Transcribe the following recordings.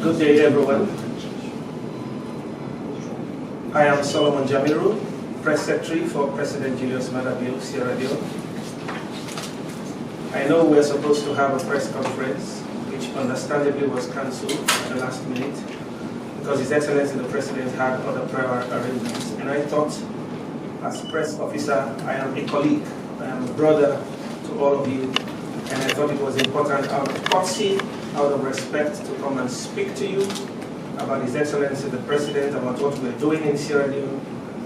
Good day, everyone. I am Solomon Jamiru, Press Secretary for President Julius Maada Bio, Sierra Leone. I know we're supposed to have a press conference, which understandably was cancelled at the last minute because His Excellency the President had other prior arrangements. And I thought, as press officer, I am a colleague, I am a brother to all of you, and I thought it was important, out of courtesy, out of respect, to come and speak to you about His Excellency the President, about what we're doing in Sierra Leone,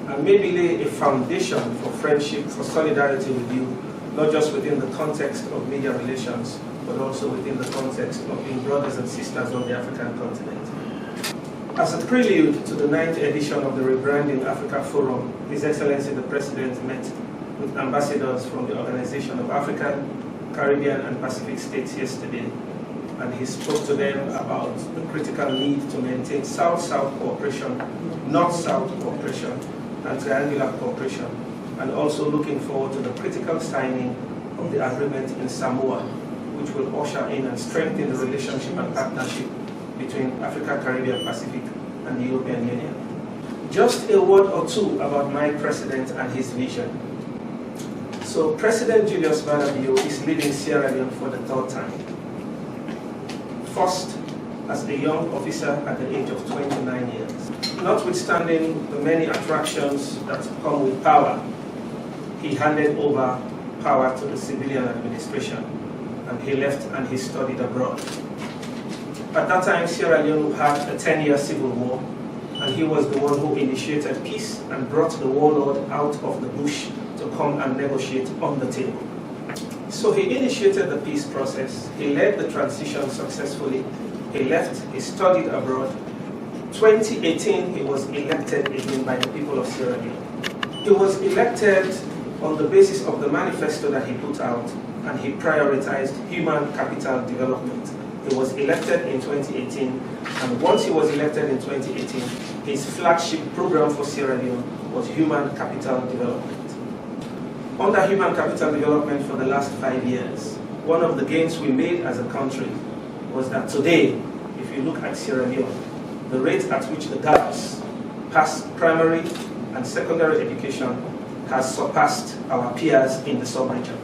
and maybe lay a foundation for friendship, for solidarity with you, not just within the context of media relations, but also within the context of being brothers and sisters on the African continent. As a prelude to the 9th edition of the Rebranding Africa Forum, His Excellency the President met with ambassadors from the Organization of African, Caribbean and Pacific States yesterday, and he spoke to them about the critical need to maintain South-South cooperation, North-South cooperation, and triangular cooperation, and also looking forward to the critical signing of the agreement in Samoa, which will usher in and strengthen the relationship and partnership between Africa, Caribbean, Pacific, and the European Union. Just a word or two about my president and his vision. So President Julius Maada Bio is leading Sierra Leone for the 3rd time. First, as a young officer at the age of 29 years. Notwithstanding the many attractions that come with power, he handed over power to the civilian administration, and he left and he studied abroad. At that time, Sierra Leone had a 10-year civil war, and he was the one who initiated peace and brought the warlord out of the bush to come and negotiate on the table. So he initiated the peace process, he led the transition successfully, he left, he studied abroad. 2018, he was elected again by the people of Sierra Leone. He was elected on the basis of the manifesto that he put out, and he prioritized human capital development. He was elected in 2018, and once he was elected in 2018, his flagship program for Sierra Leone was human capital development. Under human capital development for the last 5 years, one of the gains we made as a country was that today, if you look at Sierra Leone, the rate at which the girls pass primary and secondary education has surpassed our peers in the sub-region.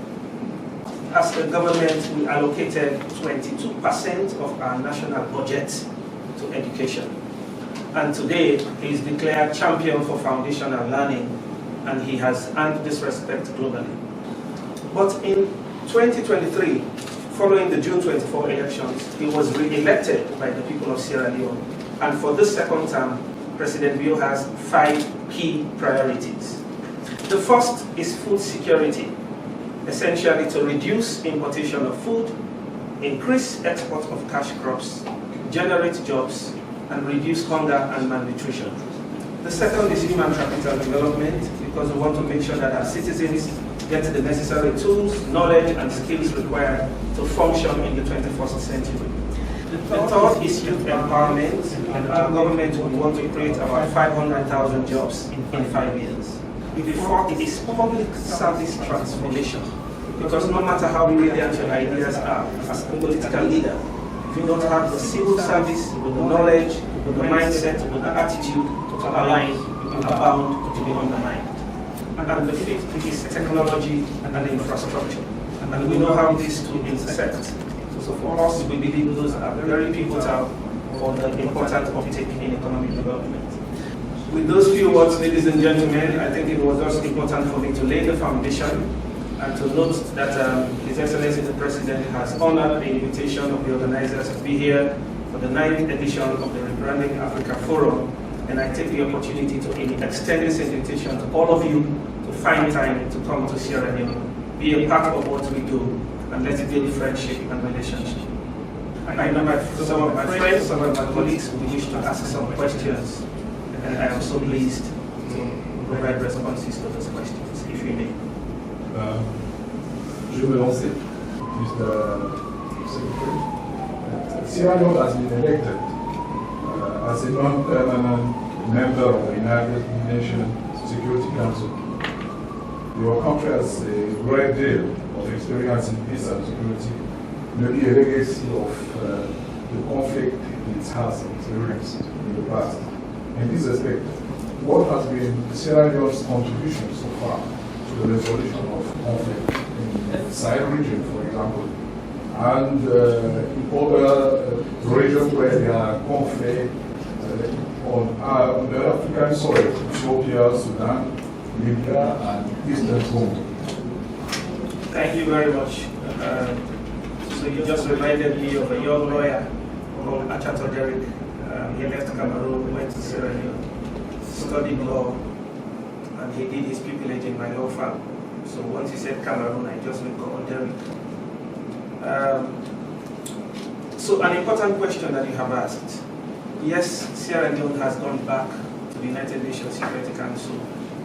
As the government, we allocated 22% of our national budget to education. And today, he is declared champion for foundational learning, and he has earned this respect globally. But in 2023, following the June 24 elections, he was re-elected by the people of Sierra Leone. And for this 2nd term, President Bio has 5 key priorities. The first is food security, essentially to reduce importation of food, increase export of cash crops, generate jobs, and reduce hunger and malnutrition. The second is human capital development, because we want to make sure that our citizens get the necessary tools, knowledge, and skills required to function in the 21st century. The third is youth empowerment, and our government would want to create about 500,000 jobs in 5 years. The fourth is public service transformation, because no matter how brilliant your ideas are as a political leader, if you don't have the civil service, with the knowledge, with the mindset, with the attitude to align, you are bound to be undermined. And the fifth is technology and infrastructure. And we know how these two intersect. So for us, we believe those are very pivotal for the important uptake in economic development. With those few words, ladies and gentlemen, I think it was also important for me to lay the foundation and to note that His Excellency the President has honored the invitation of the organizers to be here for the 9th edition of the Rebranding Africa Forum. And I take the opportunity to extend this invitation to all of you to find time to come to Sierra Leone, be a part of what we do, and let's build friendship and relationship. I know some of my friends, some of my colleagues will wish to ask some questions, and I am so pleased to provide responses to those questions, if you may. Je vais lancer, Mr. Secretary. Sierra Leone has been elected as a non-permanent member of the United Nations Security Council. Your country has a great deal of experience in peace and security, maybe a legacy of the conflict it has experienced in the past. In this respect, what has been Sierra Leone's contribution so far to the resolution of conflict in the Sahel region, for example, and in other regions where there are conflicts on the African soil, Ethiopia, Sudan, Libya, and Eastern Congo? Thank you very much. So you just reminded me of a young lawyer called Achato Derrick. He left Cameroon, went to Sierra Leone, studied law, and he did his pupillage in my law firm. So once you said Cameroon, I just recalled Derrick. So an important question that you have asked. Yes, Sierra Leone has gone back to the United Nations Security Council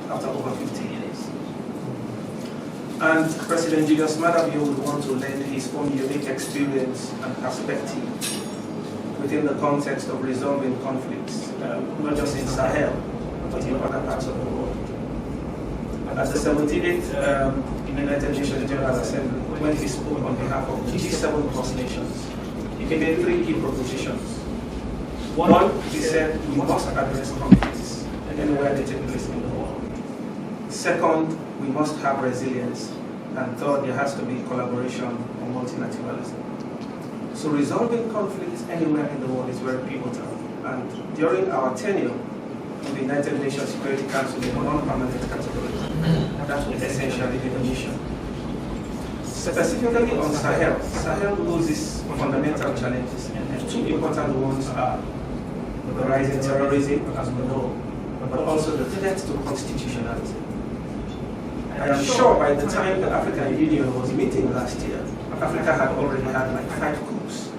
after over 50 years. And President Julius Maada would want to lend his own unique experience and perspective within the context of resolving conflicts, not just in Sahel, but in other parts of the world. At the 78th United Nations General Assembly, when he spoke on behalf of G7 plus nations, he made three key propositions. One, he said we must address conflicts anywhere they take place in the world. Second, we must have resilience. And third, there has to be collaboration on multilateralism. So resolving conflicts anywhere in the world is very pivotal. And during our tenure in the United Nations Security Council in a non-permanent category, that was essentially the mission. Specifically on Sahel, Sahel poses fundamental challenges. And two important ones are the rising terrorism, as we know, but also the threat to constitutionalism. I am sure by the time the African Union was meeting last year, Africa had already had like 5 coups.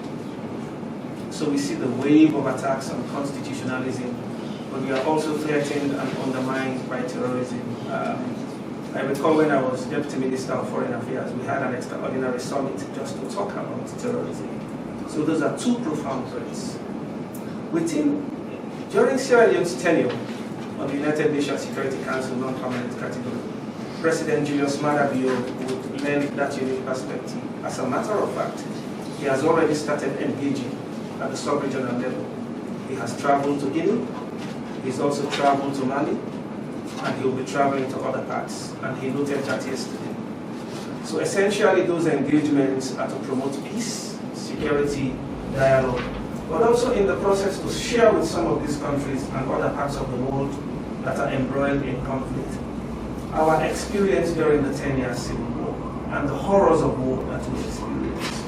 So we see the wave of attacks on constitutionalism, but we are also threatened and undermined by terrorism. I recall when I was Deputy Minister of Foreign Affairs, we had an extraordinary summit just to talk about terrorism. So those are two profound threats. During Sierra Leone's tenure on the United Nations Security Council non-permanent category, President Julius Maada would lend that unique perspective. As a matter of fact, he has already started engaging at the sub-regional level. He has traveled to Guinea, he's also traveled to Mali, and he will be traveling to other parts, and he noted that yesterday. So essentially those engagements are to promote peace, security, dialogue, but also in the process to share with some of these countries and other parts of the world that are embroiled in conflict our experience during the 10-year civil war and the horrors of war that we experienced.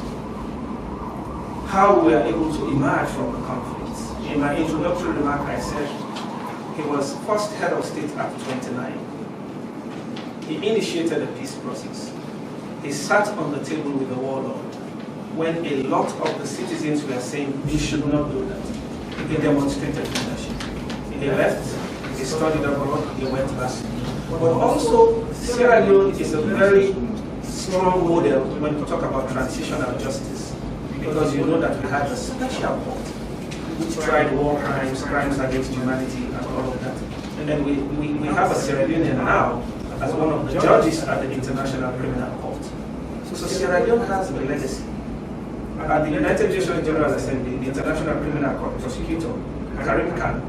How we are able to emerge from the conflicts. In my introductory remark, I said he was first head of state at 29. He initiated a peace process. He sat on the table with the warlord when a lot of the citizens were saying we should not do that. He demonstrated leadership. He left, he studied abroad, he went back. But also, Sierra Leone is a very strong model when we talk about transitional justice, because you know that we had a special court which tried war crimes, crimes against humanity, and all of that. And then we have a Sierra Leonean now as one of the judges at the International Criminal Court. So Sierra Leone has a legacy. At the United Nations General Assembly, the International Criminal Court prosecutor, Karim Khan,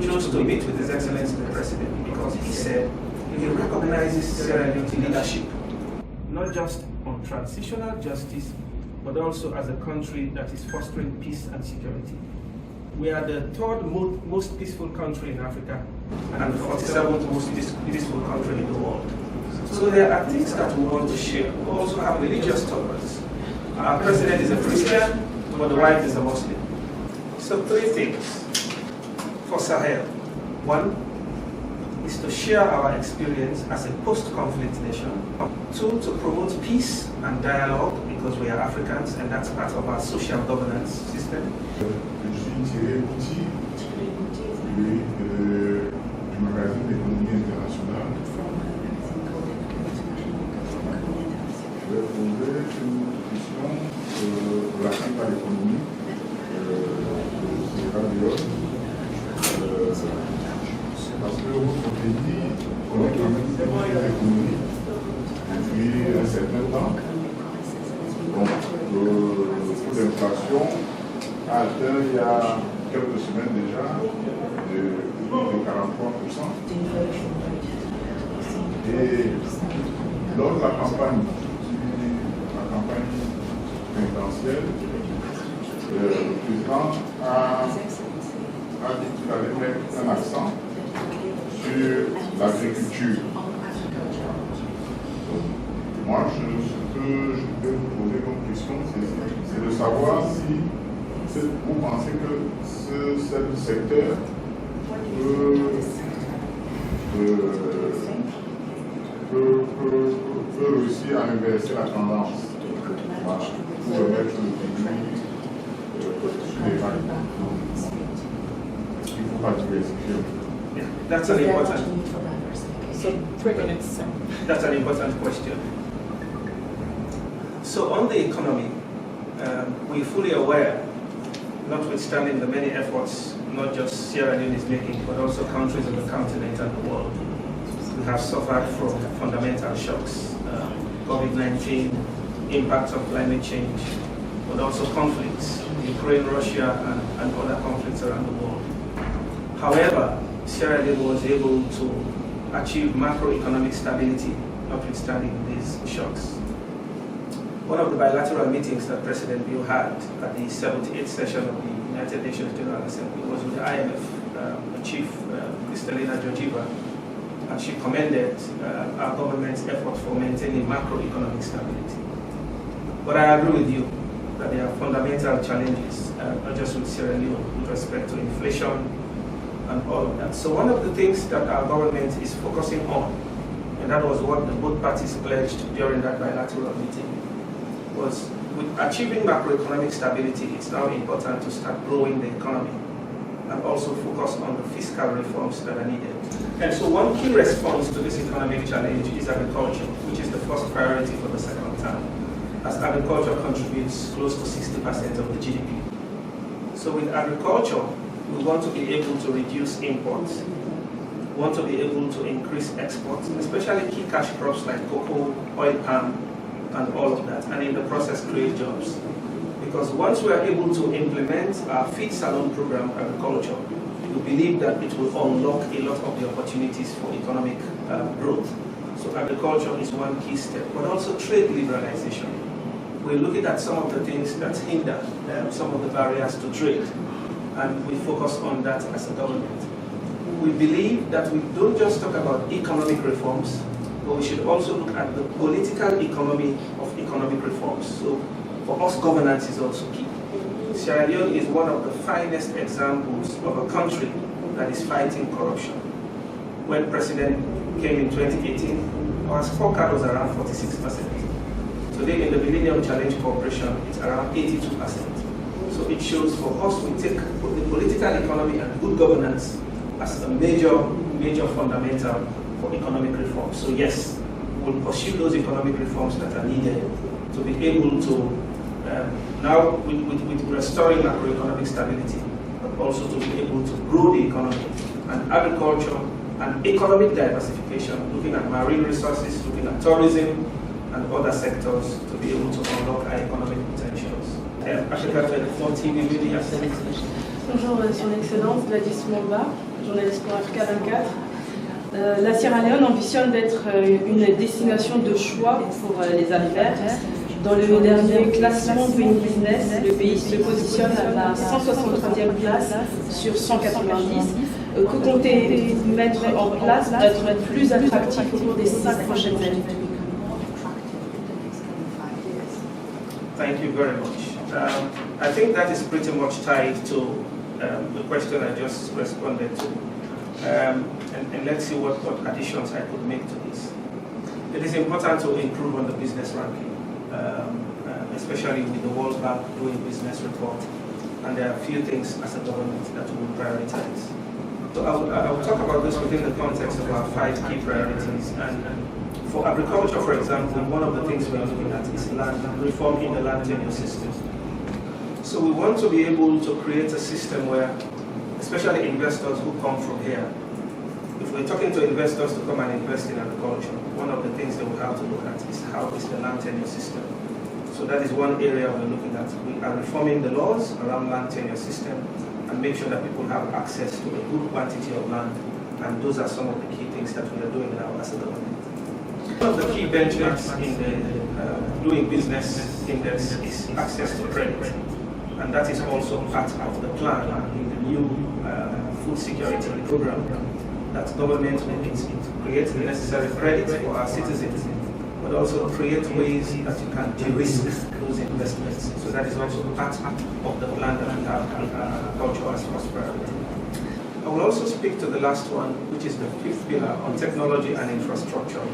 chose to meet with His Excellency the President because he said he recognizes Sierra Leone's leadership, not just on transitional justice, but also as a country that is fostering peace and security. We are the third most peaceful country in Africa and the 47th most peaceful country in the world. So there are things that we want to share. We also have religious tolerance. Our president is a Christian, but the wife is a Muslim. So 3 things for Sahel. 1 is to share our experience as a post-conflict nation. 2, to promote peace and dialogue, because we are Africans and that's part of our social governance system. Je suis Thierry Bouty, du magazine d'économie internationale. Je vais poser une question relative à l'économie de Sierra Leone. Parce que votre pays connaît quand même une économie depuis un certain temps. Donc, le taux d'inflation a atteint il y a quelques semaines déjà de 43%. Et lors de la campagne présidentielle, le président a dit qu'il allait mettre un accent sur l'agriculture. Moi, ce que je vais vous poser comme question, c'est de savoir si vous pensez que ce secteur peut réussir à inverser la tendance. Voilà, pour remettre le pays sur les rails. Il ne faut pas diversifier. That's an important. So 3 minutes. That's an important question. So on the economy, we're fully aware, notwithstanding the many efforts, not just Sierra Leone is making, but also countries on the continent and the world, we have suffered from fundamental shocks, COVID-19, impact of climate change, but also conflicts, Ukraine, Russia, and other conflicts around the world. However, Sierra Leone was able to achieve macroeconomic stability, notwithstanding these shocks. One of the bilateral meetings that President Bill had at the 78th session of the United Nations General Assembly was with the IMF, the chief, Kristalina Georgieva, and she commended our government's effort for maintaining macroeconomic stability. But I agree with you that there are fundamental challenges, not just with Sierra Leone, with respect to inflation and all of that. So one of the things that our government is focusing on, and that was what the both parties pledged during that bilateral meeting, was with achieving macroeconomic stability, it's now important to start growing the economy and also focus on the fiscal reforms that are needed. And so one key response to this economic challenge is agriculture, which is the first priority for the second term, as agriculture contributes close to 60% of the GDP. So with agriculture, we want to be able to reduce imports, we want to be able to increase exports, especially key cash crops like cocoa, oil palm, and all of that, and in the process create jobs. Because once we are able to implement our feed salon program agriculture, we believe that it will unlock a lot of the opportunities for economic growth. So agriculture is one key step, but also trade liberalization. We're looking at some of the things that hinder some of the barriers to trade, and we focus on that as a government. We believe that we don't just talk about economic reforms, but we should also look at the political economy of economic reforms. So for us, governance is also key. Sierra Leone is one of the finest examples of a country that is fighting corruption. When President came in 2018, our scorecard was around 46%. Today in the Millennium Challenge Corporation, it's around 82%. So it shows for us, we take the political economy and good governance as a major fundamental for economic reform. So yes, we'll pursue those economic reforms that are needed to be able to, now with restoring macroeconomic stability, but also to be able to grow the economy and agriculture and economic diversification, looking at marine resources, looking at tourism and other sectors to be able to unlock our economic potentials. Africa 24 TV Media. Bonjour, Son Excellence, Gladys Momba, journaliste pour Africa 24. La Sierra Leone ambitionne d'être une destination de choix pour les arrivants. Dans le dernier classement Doing Business, le pays se positionne à la 163e place sur 190. Que comptez-vous mettre en place pour être plus attractif au cours des 5 prochaines années? Thank you very much. I think that is pretty much tied to the question I just responded to. And let's see what additions I could make to this. It is important to improve on the business ranking, especially with the World Bank Doing Business report. And there are a few things as a government that we will prioritize. So I will talk about this within the context of our 5 key priorities. And for agriculture, for example, one of the things we are looking at is land reform in the land tenure system. So we want to be able to create a system where, especially investors who come from here, if we're talking to investors to come and invest in agriculture, one of the things that we have to look at is how is the land tenure system. So that is one area we're looking at. We are reforming the laws around land tenure system and make sure that people have access to a good quantity of land. And those are some of the key things that we are doing now as a government. One of the key benchmarks in the doing business index is access to credit. And that is also part of the plan in the new food security program that government will create the necessary credit for our citizens, but also create ways that you can de-risk those investments. So that is also part of the plan that we have agriculture as first priority. I will also speak to the last one, which is the fifth pillar on technology and infrastructure.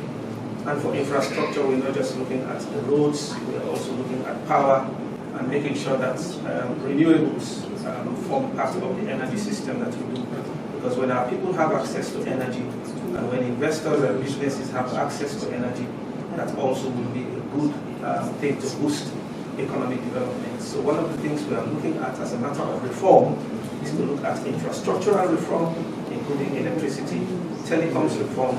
And for infrastructure, we're not just looking at the roads, we're also looking at power and making sure that renewables form part of the energy system that we do. Because when our people have access to energy, and when investors and businesses have access to energy, that also will be a good thing to boost economic development. So one of the things we are looking at as a matter of reform is to look at infrastructural reform, including electricity, telecoms reform,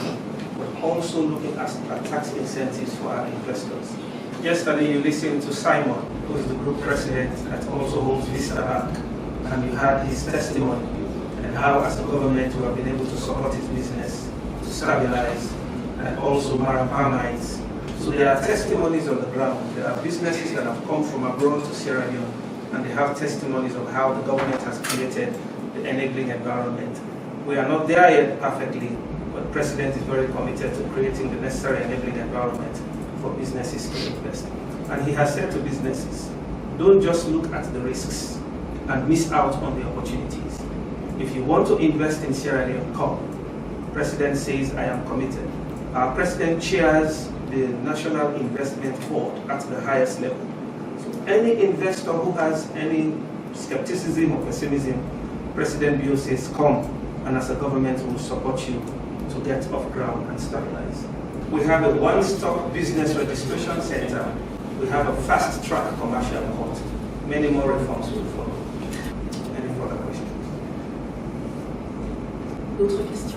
but also looking at tax incentives for our investors. Yesterday you listened to Simon, who is the group president that also holds Vista Bank, and you heard his testimony and how as a government we have been able to support his business, to stabilize, and also Marampamites. So there are testimonies on the ground. There are businesses that have come from abroad to Sierra Leone, and they have testimonies of how the government has created the enabling environment. We are not there yet perfectly, but the President is very committed to creating the necessary enabling environment for businesses to invest. And he has said to businesses, don't just look at the risks and miss out on the opportunities. If you want to invest in Sierra Leone, come. The President says, I am committed. Our President chairs the National Investment Board at the highest level. So any investor who has any skepticism or pessimism, President Bio says, come, and as a government we will support you to get off ground and stabilize. We have a one-stop business registration center. We have a fast-track commercial court. Many more reforms will follow. Any further questions? D'autres questions?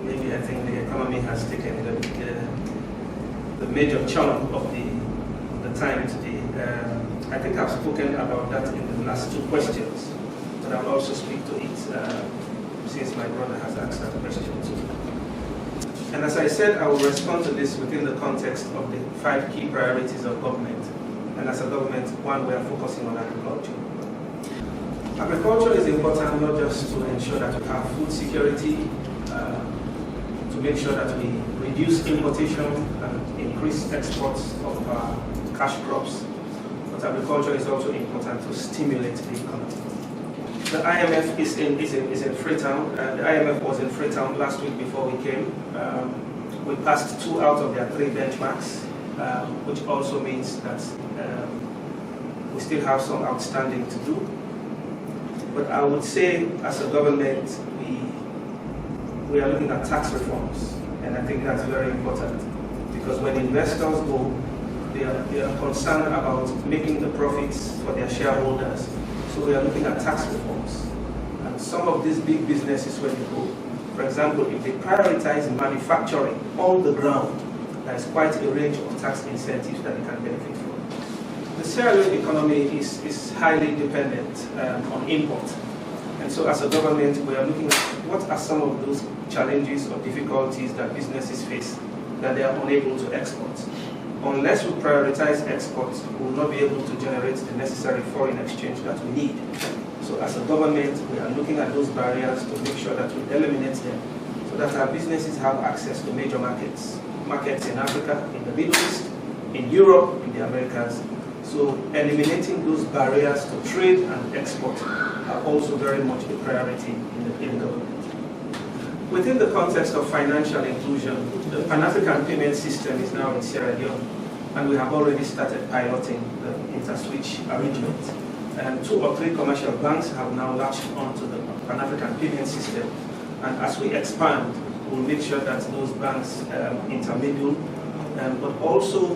Maybe I think the economy has taken the major chunk of the time today. I think I've spoken about that in the last two questions, but I'll also speak to it since my brother has asked that question too. And as I said, I will respond to this within the context of the 5 key priorities of government. And as a government, one, we are focusing on agriculture. Agriculture is important not just to ensure that we have food security, to make sure that we reduce importation and increase exports of cash crops, but agriculture is also important to stimulate the economy. The IMF is in Freetown. The IMF was in Freetown last week before we came. We passed 2 out of their 3 benchmarks, which also means that we still have some outstanding to do. But I would say, as a government, we are looking at tax reforms, and I think that's very important, because when investors go, they are concerned about making the profits for their shareholders. So we are looking at tax reforms. And some of these big businesses, when you go, for example, if they prioritize manufacturing on the ground, there is quite a range of tax incentives that they can benefit from. The Sierra Leone economy is highly dependent on import. And so as a government, we are looking at what are some of those challenges or difficulties that businesses face that they are unable to export. Unless we prioritize exports, we will not be able to generate the necessary foreign exchange that we need. So as a government, we are looking at those barriers to make sure that we eliminate them, so that our businesses have access to major markets in Africa, in the Middle East, in Europe, in the Americas. So eliminating those barriers to trade and export are also very much a priority in the government. Within the context of financial inclusion, the Pan-African payment system is now in Sierra Leone, and we have already started piloting the inter-switch arrangement. 2 or 3 commercial banks have now latched onto the Pan-African payment system, and as we expand, we'll make sure that those banks intermingle, but also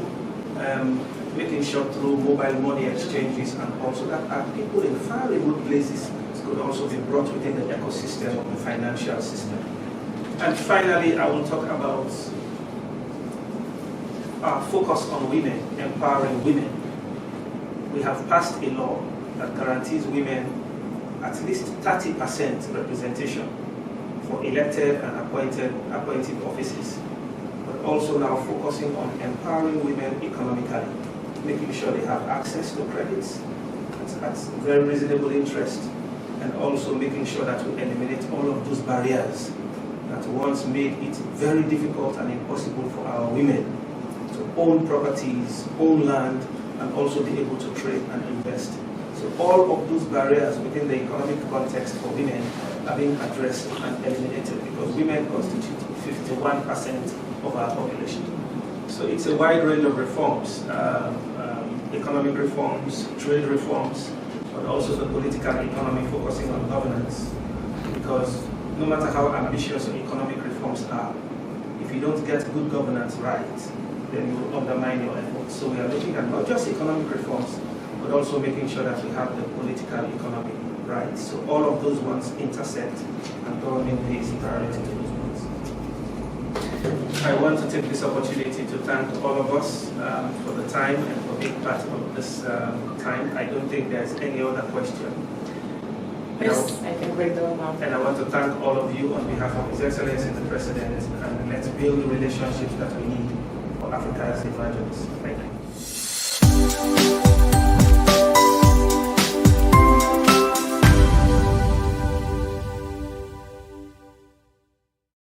making sure through mobile money exchanges, and also that people in far remote places could also be brought within the ecosystem of the financial system. And finally, I will talk about our focus on women, empowering women. We have passed a law that guarantees women at least 30% representation for elected and appointed offices, but also now focusing on empowering women economically, making sure they have access to credits at very reasonable interest, and also making sure that we eliminate all of those barriers that once made it very difficult and impossible for our women to own properties, own land, and also be able to trade and invest. So all of those barriers within the economic context for women are being addressed and eliminated, because women constitute 51% of our population. So it's a wide range of reforms, economic reforms, trade reforms, but also the political economy focusing on governance. Because no matter how ambitious your economic reforms are, if you don't get good governance right, then you will undermine your efforts. So we are looking at not just economic reforms, but also making sure that we have the political economy right. So all of those ones intersect, and government pays priority to those ones. I want to take this opportunity to thank all of us for the time and for being part of this time. I don't think there's any other question. Yes, I can break the one out. And I want to thank all of you on behalf of His Excellency the President, and let's build the relationships that we need for Africa's emergence. Thank you.